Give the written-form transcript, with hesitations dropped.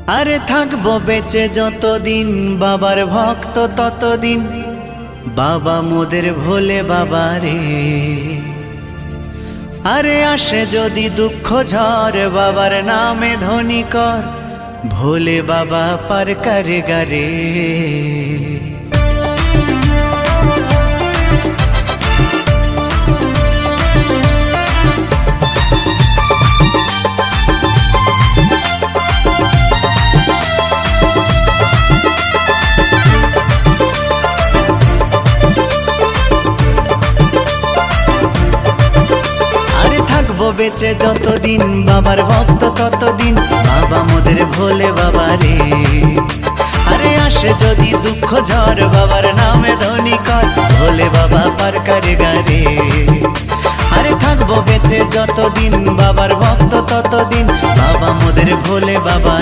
আরে থাকবো বেঁচে যতদিন বাবার ভক্ত ততদিন, বাবা মোদের ভোলে বাবা রে। আরে আসে যদি দুঃখ ঝড় বাবার নামে ধ্বনি কর, ভোলে বাবা পার করে গারে। বেঁচে যতদিন বাবার ভক্ত ততদিন, বাবা মোদের ভোলে বাবা রে। আরে আসে যদি দুঃখ ঝড় বাবার নামে ধ্বনি কর, ভোলে বাবা পার করে গারে। আরে থাকবো বেঁচে যতদিন বাবার ভক্ত ততদিন, বাবা মোদের ভোলে বাবা